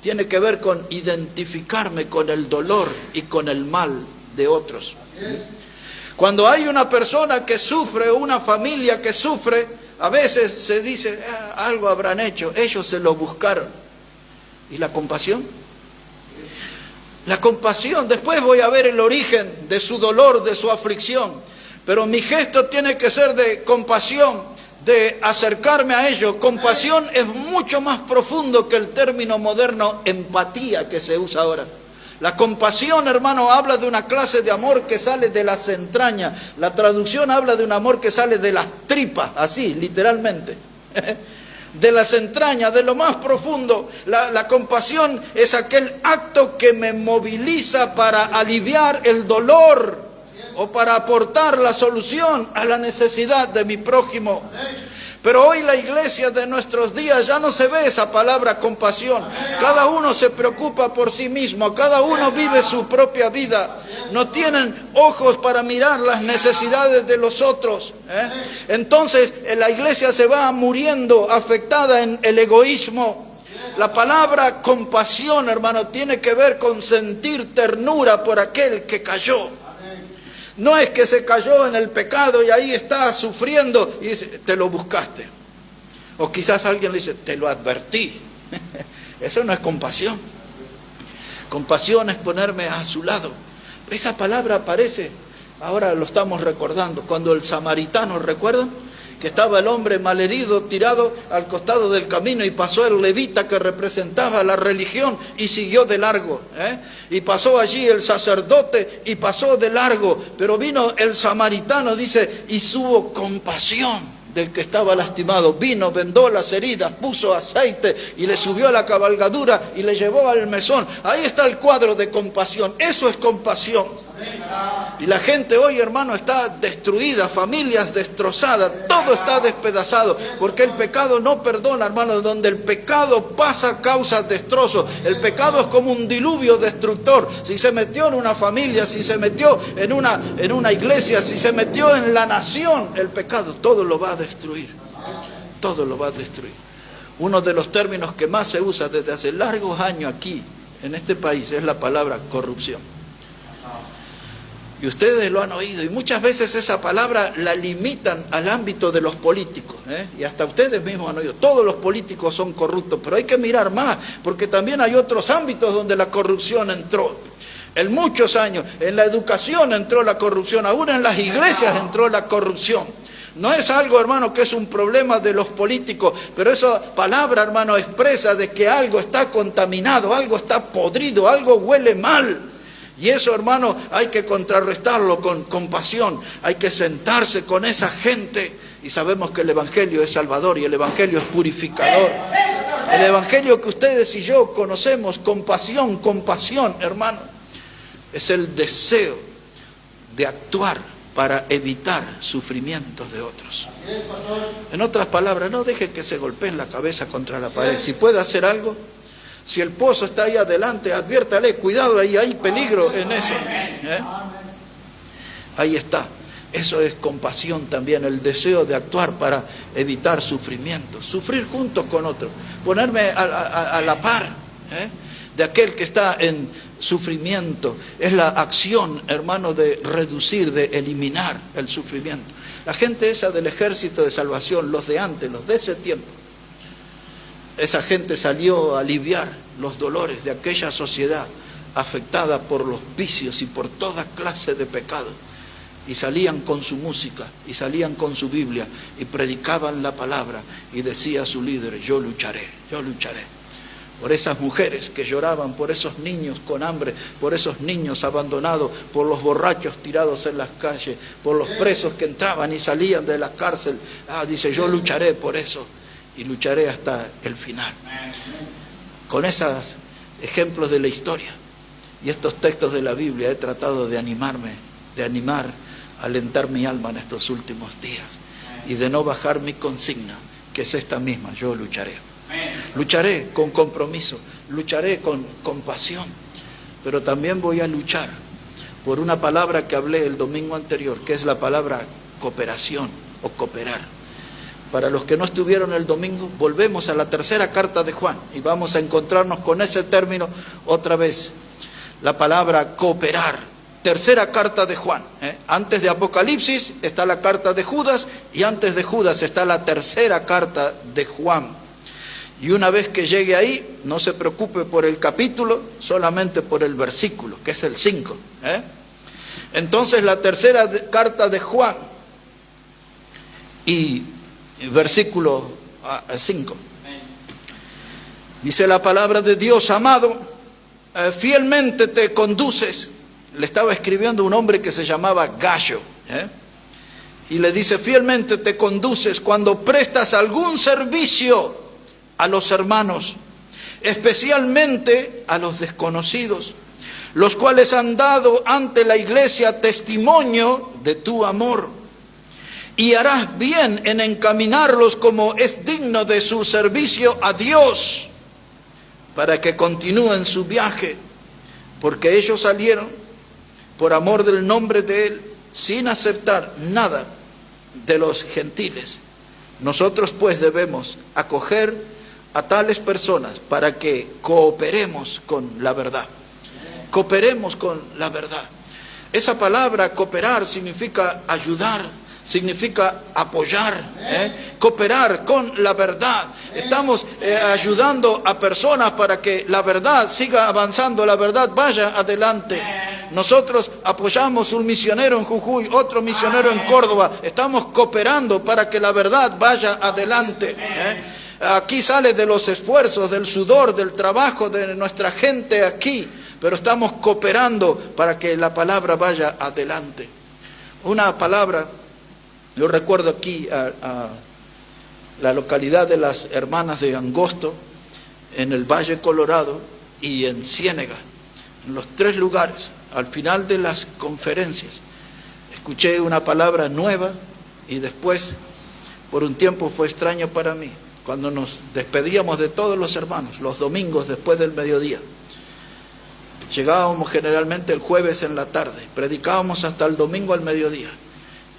tiene que ver con identificarme con el dolor y con el mal de otros. Cuando hay una persona que sufre, una familia que sufre, a veces se dice, algo habrán hecho, ellos se lo buscaron. ¿Y la compasión? La compasión, después voy a ver el origen de su dolor, de su aflicción, pero mi gesto tiene que ser de compasión, de acercarme a ellos. Compasión es mucho más profundo que el término moderno empatía que se usa ahora. La compasión, hermano, habla de una clase de amor que sale de las entrañas. La traducción habla de un amor que sale de las tripas, así, literalmente. De las entrañas, de lo más profundo. La compasión es aquel acto que me moviliza para aliviar el dolor o para aportar la solución a la necesidad de mi prójimo. Pero hoy la iglesia de nuestros días ya no se ve esa palabra compasión. Cada uno se preocupa por sí mismo, cada uno vive su propia vida. No tienen ojos para mirar las necesidades de los otros. Entonces la iglesia se va muriendo afectada en el egoísmo. La palabra compasión, hermano, tiene que ver con sentir ternura por aquel que cayó. No es que se cayó en el pecado y ahí está sufriendo y dice, te lo buscaste. O quizás alguien le dice, te lo advertí. Eso no es compasión. Compasión es ponerme a su lado. Esa palabra aparece, ahora lo estamos recordando, cuando el samaritano, ¿recuerdan? Que estaba el hombre malherido, tirado al costado del camino, y pasó el levita que representaba la religión y siguió de largo. Y pasó allí el sacerdote y pasó de largo. Pero vino el samaritano, dice, y tuvo compasión del que estaba lastimado. Vino, vendó las heridas, puso aceite y le subió a la cabalgadura y le llevó al mesón. Ahí está el cuadro de compasión. Eso es compasión. Y la gente hoy, hermano, está destruida, familias destrozadas, todo está despedazado, porque el pecado no perdona, hermano. Donde el pecado pasa, causa destrozos. El pecado es como un diluvio destructor. Si se metió en una familia, si se metió en una iglesia, si se metió en la nación, el pecado todo lo va a destruir. Todo lo va a destruir. Uno de los términos que más se usa desde hace largos años aquí, en este país, es la palabra corrupción. Y ustedes lo han oído, y muchas veces esa palabra la limitan al ámbito de los políticos, y hasta ustedes mismos han oído, todos los políticos son corruptos, pero hay que mirar más, porque también hay otros ámbitos donde la corrupción entró. En muchos años, en la educación entró la corrupción, aún en las iglesias entró la corrupción. No es algo, hermano, que es un problema de los políticos, pero esa palabra, hermano, expresa de que algo está contaminado, algo está podrido, algo huele mal. Y eso, hermano, hay que contrarrestarlo con compasión. Hay que sentarse con esa gente. Y sabemos que el Evangelio es salvador y el Evangelio es purificador. El Evangelio que ustedes y yo conocemos, compasión, hermano, es el deseo de actuar para evitar sufrimientos de otros. En otras palabras, no deje que se golpeen la cabeza contra la pared. Si puede hacer algo, si el pozo está ahí adelante, adviértale, cuidado, ahí hay peligro en eso. Ahí está. Eso es compasión también, el deseo de actuar para evitar sufrimientos. Sufrir juntos con otros. Ponerme a la par de aquel que está en sufrimiento. Es la acción, hermano, de reducir, de eliminar el sufrimiento. La gente esa del Ejército de Salvación, los de antes, los de ese tiempo, esa gente salió a aliviar los dolores de aquella sociedad afectada por los vicios y por toda clase de pecados. Y salían con su música, y salían con su Biblia, y predicaban la palabra, y decía a su líder, yo lucharé, por esas mujeres que lloraban, por esos niños con hambre, por esos niños abandonados, por los borrachos tirados en las calles, por los presos que entraban y salían de la cárcel. Dice, yo lucharé por eso. Y lucharé hasta el final. Con esos ejemplos de la historia y estos textos de la Biblia he tratado de alentar mi alma en estos últimos días y de no bajar mi consigna, que es esta misma, yo lucharé. Lucharé con compromiso, lucharé con compasión, pero también voy a luchar por una palabra que hablé el domingo anterior, que es la palabra cooperación o cooperar. Para los que no estuvieron el domingo, volvemos a la tercera carta de Juan y vamos a encontrarnos con ese término otra vez. La palabra cooperar. Tercera carta de Juan. Antes de Apocalipsis está la carta de Judas y antes de Judas está la tercera carta de Juan. Y una vez que llegue ahí, no se preocupe por el capítulo, solamente por el versículo, que es el 5. Entonces la tercera carta de Juan. Y versículo 5. Dice la palabra de Dios: amado, fielmente te conduces. Le estaba escribiendo un hombre que se llamaba Gallo, y le dice: fielmente te conduces cuando prestas algún servicio a los hermanos, especialmente a los desconocidos, los cuales han dado ante la iglesia testimonio de tu amor. Y harás bien en encaminarlos como es digno de su servicio a Dios, para que continúen su viaje, porque ellos salieron por amor del nombre de Él, sin aceptar nada de los gentiles. Nosotros pues debemos acoger a tales personas para que cooperemos con la verdad. Cooperemos con la verdad. Esa palabra cooperar significa ayudar, significa apoyar, cooperar con la verdad. Estamos ayudando a personas para que la verdad siga avanzando, la verdad vaya adelante. Nosotros apoyamos un misionero en Jujuy, otro misionero en Córdoba. Estamos cooperando para que la verdad vaya adelante. Aquí sale de los esfuerzos, del sudor, del trabajo de nuestra gente aquí, pero estamos cooperando para que la palabra vaya adelante. Una palabra, yo recuerdo aquí a la localidad de las hermanas de Angosto, en el Valle Colorado y en Ciénega, en los 3 lugares. Al final de las conferencias escuché una palabra nueva y después por un tiempo fue extraño para mí. Cuando nos despedíamos de todos los hermanos, los domingos después del mediodía, llegábamos generalmente el jueves en la tarde, predicábamos hasta el domingo al mediodía,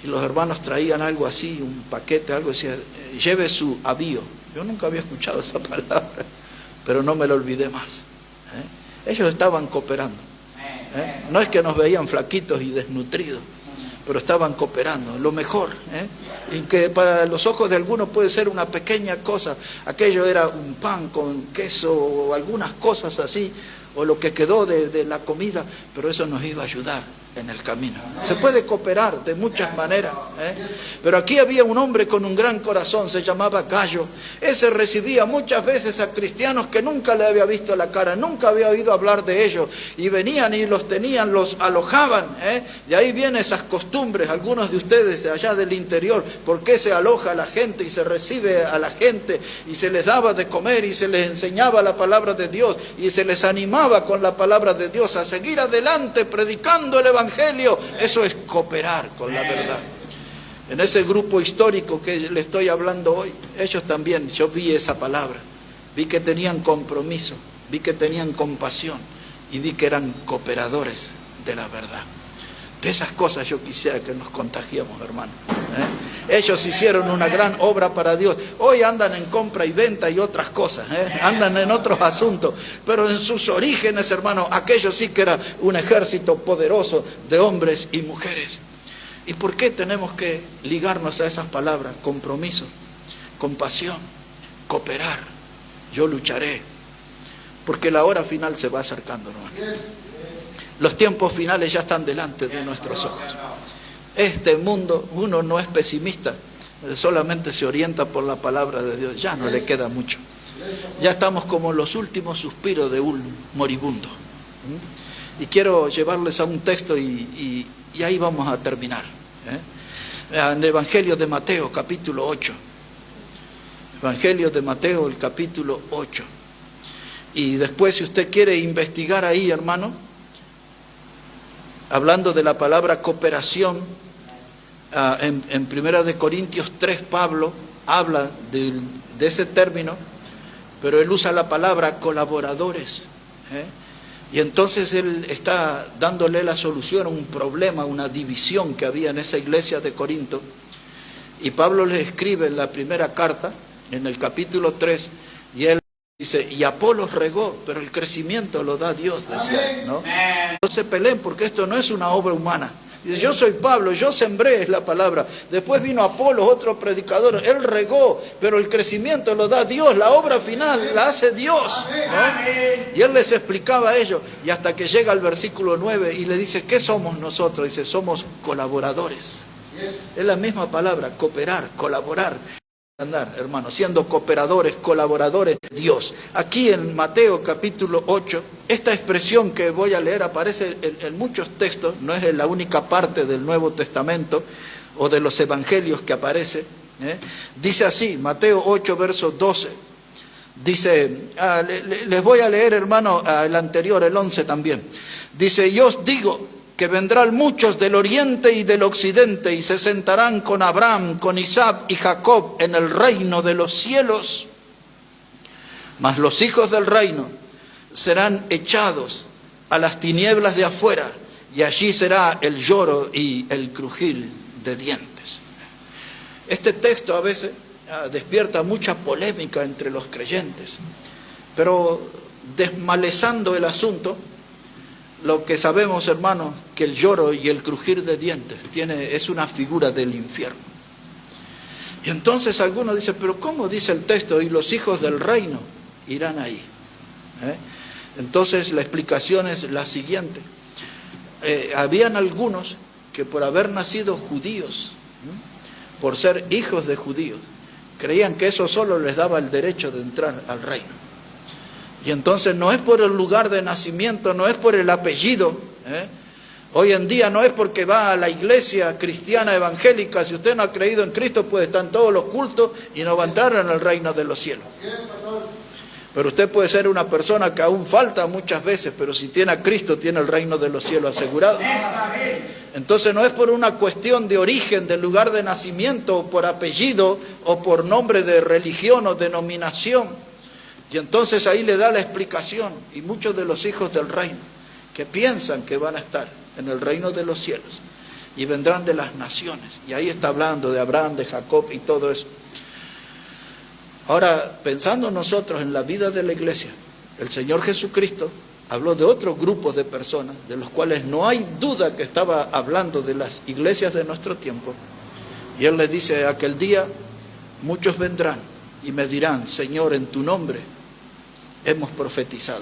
y los hermanos traían algo así, un paquete, algo así: lleve su avío. Yo nunca había escuchado esa palabra, pero no me lo olvidé más. Ellos estaban cooperando. No es que nos veían flaquitos y desnutridos, pero estaban cooperando, lo mejor, y que para los ojos de algunos puede ser una pequeña cosa. Aquello era un pan con queso o algunas cosas así, o lo que quedó de la comida, pero eso nos iba a ayudar en el camino. Se puede cooperar de muchas maneras, pero aquí había un hombre con un gran corazón, se llamaba Gallo. Ese recibía muchas veces a cristianos que nunca le había visto la cara, nunca había oído hablar de ellos, y venían y los tenían, los alojaban. De ahí vienen esas costumbres, algunos de ustedes de allá del interior: ¿por qué se aloja a la gente y se recibe a la gente y se les daba de comer y se les enseñaba la palabra de Dios y se les animaba con la palabra de Dios a seguir adelante predicando el evangelio? Eso es cooperar con la verdad. En ese grupo histórico que le estoy hablando hoy, ellos también, yo vi esa palabra, vi que tenían compromiso, vi que tenían compasión y vi que eran cooperadores de la verdad. De esas cosas yo quisiera que nos contagiemos, hermano. Ellos hicieron una gran obra para Dios. Hoy andan en compra y venta y otras cosas, andan en otros asuntos, pero en sus orígenes, hermano, aquello sí que era un ejército poderoso de hombres y mujeres. ¿Y por qué tenemos que ligarnos a esas palabras? Compromiso, compasión, cooperar. Yo lucharé, porque la hora final se va acercando, hermano. Los tiempos finales ya están delante de nuestros ojos. Este mundo, uno no es pesimista, solamente se orienta por la palabra de Dios. Ya no le queda mucho. Ya estamos como los últimos suspiros de un moribundo. Y quiero llevarles a un texto y ahí vamos a terminar. En el Evangelio de Mateo, capítulo 8. Evangelio de Mateo, el capítulo 8. Y después, si usted quiere investigar ahí, hermano, hablando de la palabra cooperación, en 1 Corintios 3, Pablo habla de ese término, pero él usa la palabra colaboradores. Y entonces él está dándole la solución a un problema, una división que había en esa iglesia de Corinto. Y Pablo le escribe en la primera carta, en el capítulo 3, y él dice: y Apolos regó, pero el crecimiento lo da Dios, decía, ¿no? No se peleen, porque esto no es una obra humana. Dice: yo soy Pablo, yo sembré, es la palabra. Después vino Apolos, otro predicador, él regó, pero el crecimiento lo da Dios, la obra final la hace Dios, ¿no? Y él les explicaba a ellos, y hasta que llega al versículo 9 y le dice: ¿qué somos nosotros? Dice: somos colaboradores. Es la misma palabra, cooperar, colaborar. andar, hermanos, siendo cooperadores, colaboradores de Dios. Aquí en Mateo capítulo 8, esta expresión que voy a leer aparece en muchos textos, no es la única parte del Nuevo Testamento o de los evangelios que aparece. Dice así, Mateo 8, verso 12, dice, les voy a leer, hermano, el anterior, el 11 también. Dice, yo os digo que vendrán muchos del oriente y del occidente y se sentarán con Abraham, con Isaac y Jacob en el reino de los cielos. Mas los hijos del reino serán echados a las tinieblas de afuera y allí será el lloro y el crujir de dientes. Este texto a veces despierta mucha polémica entre los creyentes, pero desmalezando el asunto, lo que sabemos, hermanos, que el lloro y el crujir de dientes es una figura del infierno. Y entonces algunos dicen, pero ¿cómo dice el texto? Y los hijos del reino irán ahí. Entonces la explicación es la siguiente. Habían algunos que por haber nacido judíos, por ser hijos de judíos, creían que eso solo les daba el derecho de entrar al reino. Y entonces no es por el lugar de nacimiento, no es por el apellido. Hoy en día no es porque va a la iglesia cristiana evangélica. Si usted no ha creído en Cristo, puede estar en todos los cultos y no va a entrar en el reino de los cielos. Pero usted puede ser una persona que aún falta muchas veces, pero si tiene a Cristo, tiene el reino de los cielos asegurado. Entonces no es por una cuestión de origen, del lugar de nacimiento, o por apellido, o por nombre de religión o denominación. Y entonces ahí le da la explicación, y muchos de los hijos del reino, que piensan que van a estar en el reino de los cielos, y vendrán de las naciones, y ahí está hablando de Abraham, de Jacob y todo eso. Ahora, pensando nosotros en la vida de la iglesia, el Señor Jesucristo habló de otros grupos de personas, de los cuales no hay duda que estaba hablando de las iglesias de nuestro tiempo, y Él les dice, aquel día muchos vendrán y me dirán, Señor, en tu nombre hemos profetizado,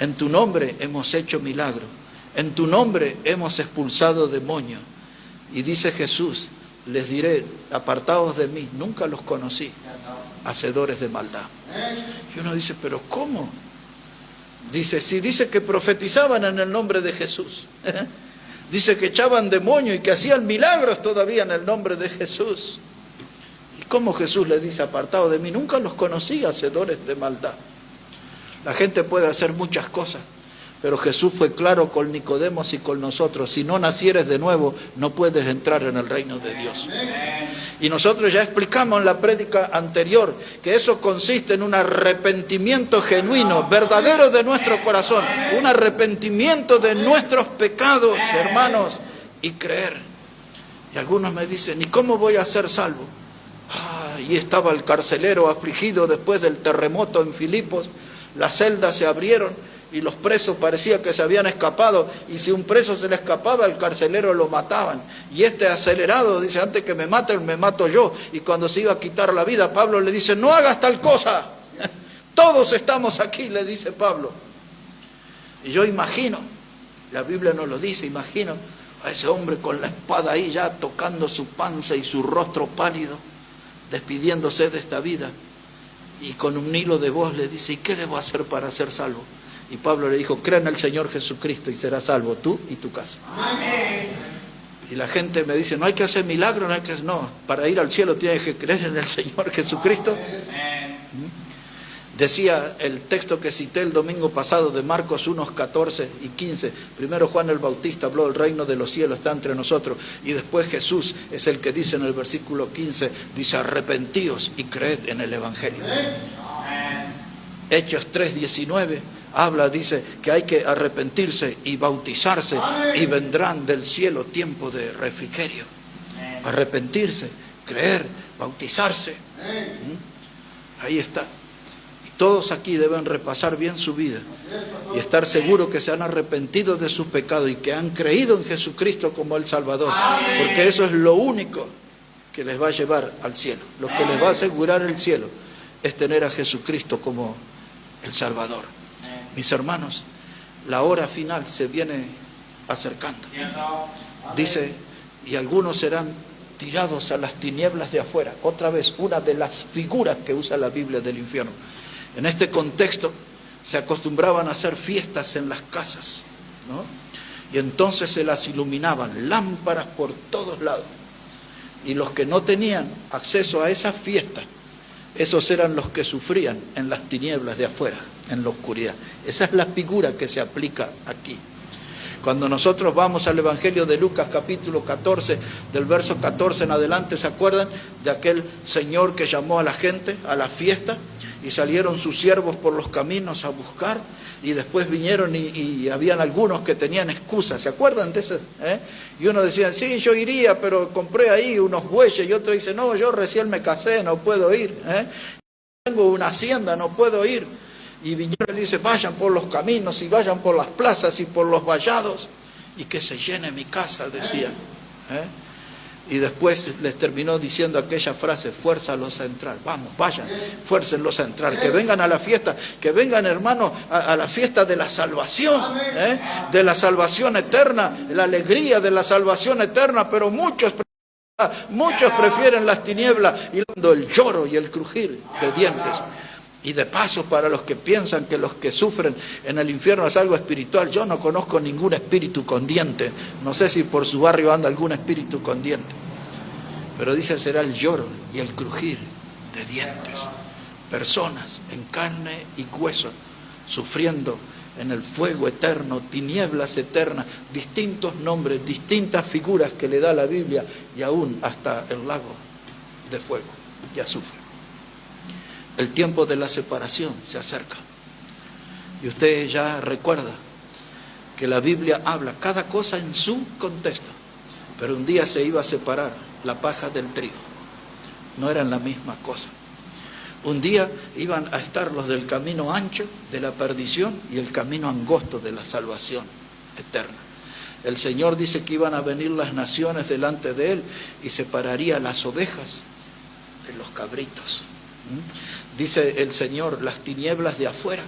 en tu nombre hemos hecho milagros, en tu nombre hemos expulsado demonios. Y dice Jesús, les diré, apartaos de mí, nunca los conocí, hacedores de maldad. Y uno dice, pero ¿cómo? Dice, si dice que profetizaban en el nombre de Jesús, dice que echaban demonios y que hacían milagros todavía en el nombre de Jesús. ¿Y cómo Jesús le dice, apartados de mí? Nunca los conocí, hacedores de maldad. La gente puede hacer muchas cosas, pero Jesús fue claro con Nicodemos y con nosotros. Si no nacieres de nuevo, no puedes entrar en el reino de Dios. Y nosotros ya explicamos en la prédica anterior que eso consiste en un arrepentimiento genuino, verdadero de nuestro corazón, un arrepentimiento de nuestros pecados, hermanos, y creer. Y algunos me dicen, ¿y cómo voy a ser salvo? Y estaba el carcelero afligido después del terremoto en Filipos. Las celdas se abrieron y los presos parecía que se habían escapado, y si un preso se le escapaba, el carcelero lo mataban. Y este acelerado dice, antes que me maten, me mato yo. Y cuando se iba a quitar la vida, Pablo le dice, no hagas tal cosa. Todos estamos aquí, le dice Pablo. Y yo imagino, la Biblia nos lo dice, imagino a ese hombre con la espada ahí ya tocando su panza y su rostro pálido, despidiéndose de esta vida. Y con un hilo de voz le dice, ¿y qué debo hacer para ser salvo? Y Pablo le dijo, cree en el Señor Jesucristo y serás salvo tú y tu casa. Amén. Y la gente me dice, no hay que hacer milagros, no, para ir al cielo tienes que creer en el Señor Jesucristo. Amén. Decía el texto que cité el domingo pasado de Marcos 1, 14 y 15. Primero Juan el Bautista habló, el reino de los cielos está entre nosotros. Y después Jesús es el que dice en el versículo 15, dice, arrepentíos y creed en el Evangelio. Amén. Hechos 3, 19 habla, dice que hay que arrepentirse y bautizarse. Amén. Y vendrán del cielo tiempo de refrigerio. Amén. Arrepentirse, creer, bautizarse. Ahí está. Todos aquí deben repasar bien su vida y estar seguros que se han arrepentido de sus pecados y que han creído en Jesucristo como el Salvador, porque eso es lo único que les va a llevar al cielo. Lo que les va a asegurar el cielo es tener a Jesucristo como el Salvador. Mis hermanos, la hora final se viene acercando. Dice, y algunos serán tirados a las tinieblas de afuera. Otra vez, una de las figuras que usa la Biblia del infierno. En este contexto se acostumbraban a hacer fiestas en las casas, ¿no? Y entonces se las iluminaban, lámparas por todos lados. Y los que no tenían acceso a esas fiestas, esos eran los que sufrían en las tinieblas de afuera, en la oscuridad. Esa es la figura que se aplica aquí. Cuando nosotros vamos al Evangelio de Lucas capítulo 14, del verso 14 en adelante, ¿se acuerdan de aquel señor que llamó a la gente a la fiesta? Y salieron sus siervos por los caminos a buscar, y después vinieron y habían algunos que tenían excusas. ¿Se acuerdan de ese? Y uno decía, sí, yo iría, pero compré ahí unos bueyes, y otro dice, no, yo recién me casé, no puedo ir. Tengo una hacienda, no puedo ir. Y vinieron y dice, vayan por los caminos y vayan por las plazas y por los vallados y que se llene mi casa, decía. Y después les terminó diciendo aquella frase, fuérzalos a entrar. Vamos, vayan, fuércenlos a entrar, que vengan a la fiesta, que vengan, hermanos, a la fiesta de la salvación, de la salvación eterna, la alegría de la salvación eterna, pero muchos prefieren las tinieblas y el lloro y el crujir de dientes. Y de paso, para los que piensan que los que sufren en el infierno es algo espiritual, yo no conozco ningún espíritu con diente. No sé si por su barrio anda algún espíritu con diente. Pero dice, será el lloro y el crujir de dientes. Personas en carne y hueso, sufriendo en el fuego eterno, tinieblas eternas, distintos nombres, distintas figuras que le da la Biblia, y aún hasta el lago de fuego y azufre. El tiempo de la separación se acerca. Y usted ya recuerda que la Biblia habla cada cosa en su contexto. Pero un día se iba a separar la paja del trigo. No eran la misma cosa. Un día iban a estar los del camino ancho de la perdición y el camino angosto de la salvación eterna. El Señor dice que iban a venir las naciones delante de Él y separaría las ovejas de los cabritos. Dice el Señor, las tinieblas de afuera.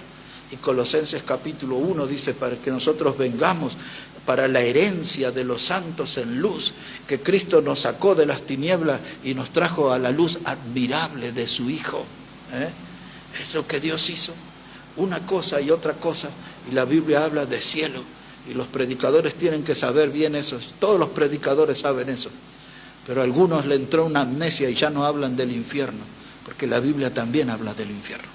Y Colosenses capítulo 1 dice, para que nosotros vengamos para la herencia de los santos en luz, que Cristo nos sacó de las tinieblas y nos trajo a la luz admirable de su Hijo. Es lo que Dios hizo. Una cosa y otra cosa. Y la Biblia habla de cielo. Y los predicadores tienen que saber bien eso. Todos los predicadores saben eso. Pero a algunos le entró una amnesia y ya no hablan del infierno. Porque la Biblia también habla del infierno.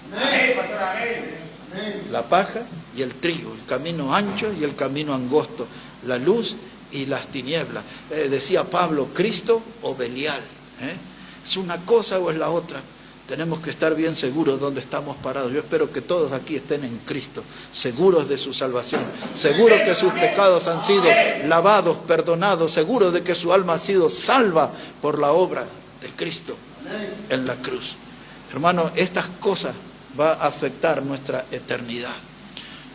La paja y el trigo, el camino ancho y el camino angosto, la luz y las tinieblas. Decía Pablo, Cristo o Belial. ¿Es una cosa o es la otra? Tenemos que estar bien seguros dónde estamos parados. Yo espero que todos aquí estén en Cristo, seguros de su salvación, seguros que sus pecados han sido lavados, perdonados, seguros de que su alma ha sido salva por la obra de Cristo en la cruz. Hermano, estas cosas van a afectar nuestra eternidad.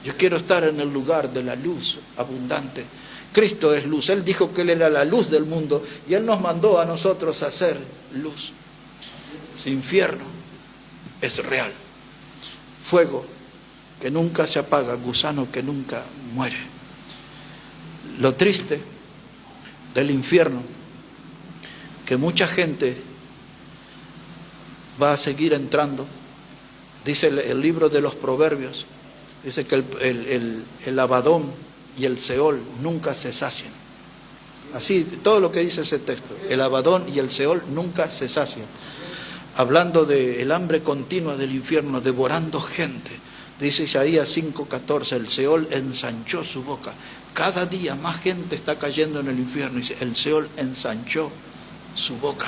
Yo quiero estar en el lugar de la luz abundante. Cristo es luz. Él dijo que Él era la luz del mundo y Él nos mandó a nosotros a ser luz. Ese infierno es real. Fuego que nunca se apaga, gusano que nunca muere. Lo triste del infierno, que mucha gente va a seguir entrando. Dice el libro de los Proverbios, dice que el Abadón y el Seol nunca se sacian. Así, todo lo que dice ese texto, el Abadón y el Seol nunca se sacian. Hablando del hambre continua del infierno, devorando gente. Dice Isaías 5:14, el Seol ensanchó su boca. Cada día más gente está cayendo en el infierno. Dice, el Seol ensanchó su boca.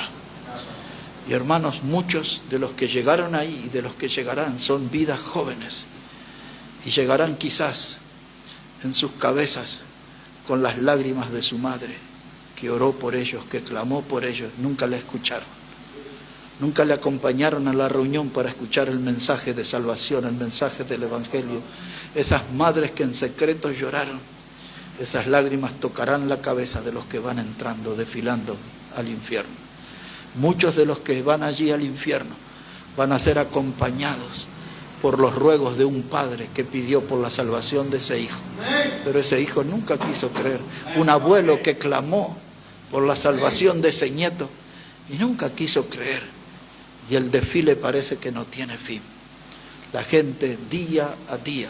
Y hermanos, muchos de los que llegaron ahí y de los que llegarán son vidas jóvenes. Y llegarán quizás en sus cabezas con las lágrimas de su madre, que oró por ellos, que clamó por ellos. Nunca la escucharon. Nunca le acompañaron a la reunión para escuchar el mensaje de salvación, el mensaje del Evangelio. Esas madres que en secreto lloraron, esas lágrimas tocarán la cabeza de los que van entrando, desfilando al infierno. Muchos de los que van allí al infierno van a ser acompañados por los ruegos de un padre que pidió por la salvación de ese hijo. Pero ese hijo nunca quiso creer. Un abuelo que clamó por la salvación de ese nieto y nunca quiso creer. Y el desfile parece que no tiene fin. La gente día a día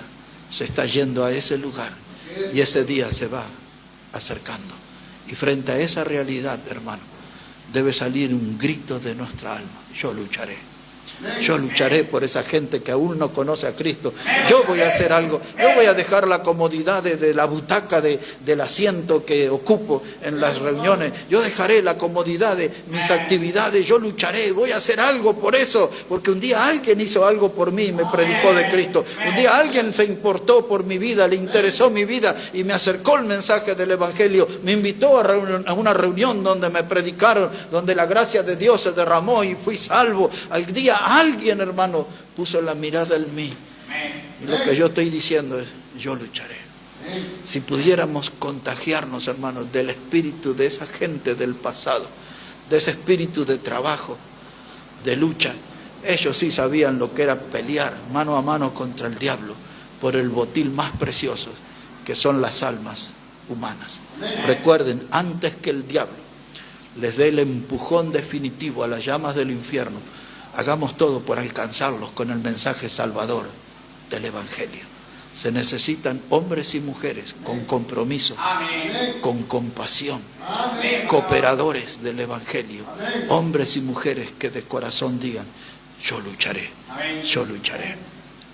se está yendo a ese lugar y ese día se va acercando. Y frente a esa realidad, hermano, debe salir un grito de nuestra alma: yo lucharé. Yo lucharé por esa gente que aún no conoce a Cristo. Yo voy a hacer algo. Yo voy a dejar la comodidad de la butaca del asiento que ocupo en las reuniones. Yo dejaré la comodidad de mis actividades. Yo lucharé. Voy a hacer algo por eso. Porque un día alguien hizo algo por mí y me predicó de Cristo. Un día alguien se importó por mi vida, le interesó mi vida y me acercó el mensaje del Evangelio. Me invitó a una reunión donde me predicaron, donde la gracia de Dios se derramó y fui salvo. Al día alguien, hermano, puso la mirada en mí. Y lo que yo estoy diciendo es: yo lucharé. Si pudiéramos contagiarnos, hermanos, del espíritu de esa gente del pasado, de ese espíritu de trabajo, de lucha. Ellos sí sabían lo que era pelear mano a mano contra el diablo por el botín más precioso, que son las almas humanas. Recuerden, antes que el diablo les dé el empujón definitivo a las llamas del infierno, hagamos todo por alcanzarlos con el mensaje salvador del Evangelio. Se necesitan hombres y mujeres con compromiso, con compasión, cooperadores del Evangelio, hombres y mujeres que de corazón digan: yo lucharé, yo lucharé,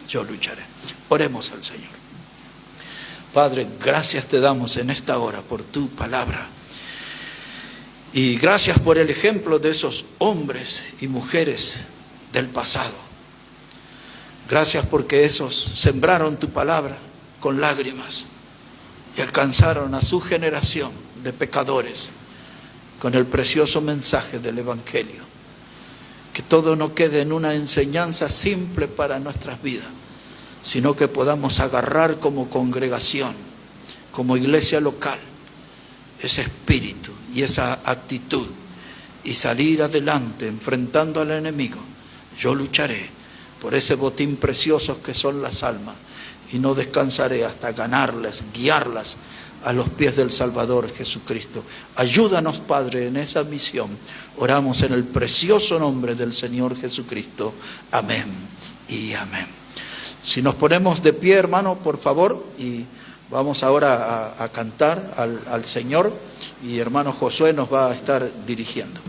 yo lucharé. Oremos al Señor. Padre, gracias te damos en esta hora por tu palabra. Y gracias por el ejemplo de esos hombres y mujeres del pasado. Gracias porque esos sembraron tu palabra con lágrimas y alcanzaron a su generación de pecadores con el precioso mensaje del Evangelio. Que todo no quede en una enseñanza simple para nuestras vidas, sino que podamos agarrar como congregación, como iglesia local, ese espíritu y esa actitud y salir adelante enfrentando al enemigo. Yo lucharé por ese botín precioso que son las almas y no descansaré hasta ganarlas, guiarlas a los pies del Salvador Jesucristo. Ayúdanos, Padre, en esa misión. Oramos en el precioso nombre del Señor Jesucristo. Amén y amén. Si nos ponemos de pie, hermano, por favor, y vamos ahora a cantar al Señor, y hermano Josué nos va a estar dirigiendo.